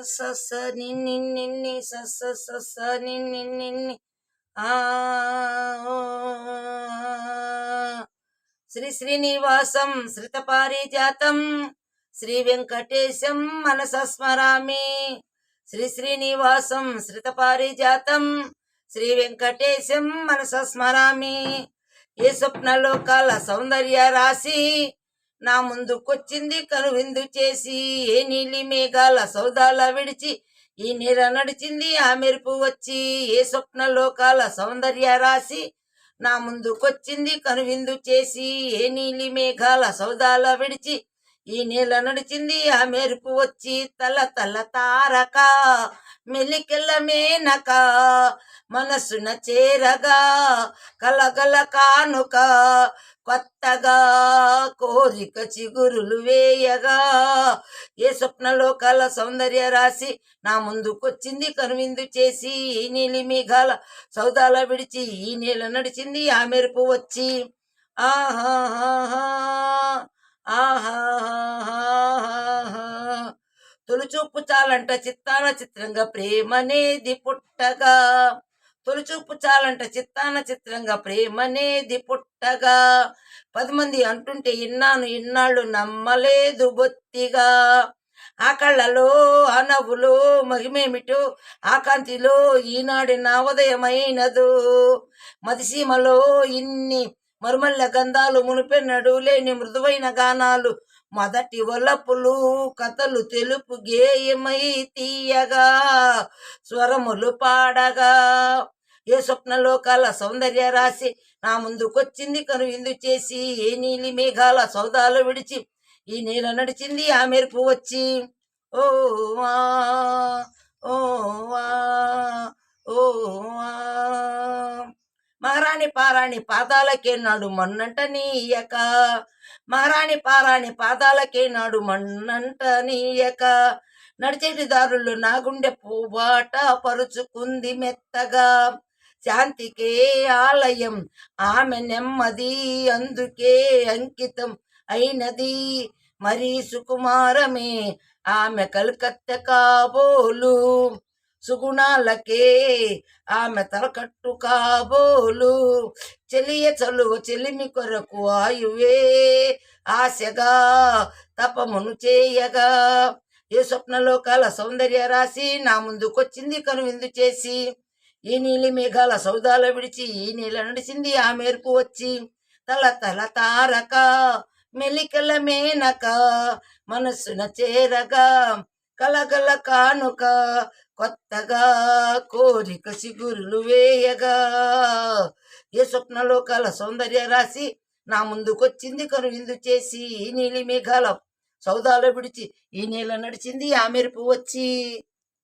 స స ని ని ని ని స స స స ని ని ని ని ఆ ఓ. శ్రీ శ్రీనివాసం శ్రిత పారిజాతం శ్రీ వెంకటేశం మనస స్మరామి. శ్రీ శ్రీనివాసం శ్రిత పారిజాతం శ్రీ వెంకటేశం మనస స్మరామి. ఏ స్వప్నలోకాల సౌందర్య రాశి నా ముందుకొచ్చింది కనువిందు చేసి. ఏ నీలి మేఘాల సౌదాల విడిచి ఈ నీర నడిచింది ఆ మెరుపు వచ్చి. ఏ స్వప్నలోకాల సౌందర్య రాశి నా ముందుకొచ్చింది కనువిందు చేసి. ఏ నీలి మేఘాల సౌదాల విడిచి ఈ నేల నడిచింది ఆ మెరుపు వచ్చి. తల తల తారక మెలికెళ్ళ మేనక మనసున చేరగా కలగల కానుక కొత్తగా కోరిక చిగురులు వేయగా. ఏ స్వప్నలోకాల సౌందర్య రాశి నా ముందుకొచ్చింది కనువిందు చేసి. ఈ నీలి మేఘాల సౌదాల విడిచి ఈ నేల నడిచింది ఆ మెరుపు వచ్చి. ఆహాహా ఆహాహా తొలిచూపు చాలంట చిత్తాన చిత్రంగా ప్రేమనేది పుట్టగా. తొలిచూపు చాలంట చిత్తాన చిత్రంగా ప్రేమనేది పుట్టగా. 10 మంది అంటుంటే ఇన్నాను ఇన్నాళ్ళు నమ్మలేదు బొత్తిగా. ఆ కళ్ళలో ఆ నవ్వులో మహిమేమిటో ఆ కాంతిలో ఈనాడి నా ఉదయమైనదు. మదిసీమలో ఇన్ని మరుమల్ల గంధాలు మునిపెన్నడు లేని మృదువైన గానాలు. మొదటి వలపులు కథలు తెలుపు గేయమై తీయగా స్వరములు పాడగా. ఏ స్వప్నలోకాల సౌందర్య రాశి నా ముందుకొచ్చింది కనువిందు చేసి. ఏ నీలి మేఘాల సౌదాలు విడిచి ఈ నీల నడిచింది ఆ మెరుపు వచ్చి. ఓ ఆ ఓ ఆ ఓ ఆ మహారాణి పారాణి పాదాలకే నాడు మన్నంట నీయక. మహారాణి పారాణి పాదాలకే నాడు మన్నంట నీయక. నడిచేటి దారుల్లో నా గుండె పూబాట పరుచుకుంది మెత్తగా. శాంతికే ఆలయం ఆమె నెమ్మది అందుకే అంకితం అయినది. మరీ సుకుమారమే ఆమె కలకత్తా కాబోలు. సుగుణాలకే ఆమె తలకట్టు కాబోలు. చెలియ చలువ చెలిమి కొరకు ఆయువే ఆశగా తపమును చేయగా. ఏ స్వప్నలోకాల సౌందర్య రాశి నా ముందుకొచ్చింది కనువిందు చేసి. ఈ నీలి మేఘాల సౌదాల విడిచి ఈ నీల నడిచింది ఆ మెరుపు వచ్చి. తల తల తారక మెలికల మేనక మనసున చేరగా కలగల కానుక కొత్తగా కోరిక చిగురులు వేయగా. ఏ స్వప్నలోకాల సౌందర్య రాశి నా ముందుకొచ్చింది కనువిందు చేసి. ఈ నీలి మేఘాల సౌదాల విడిచి ఈ నీల నడిచింది ఆ మెరుపు వచ్చి.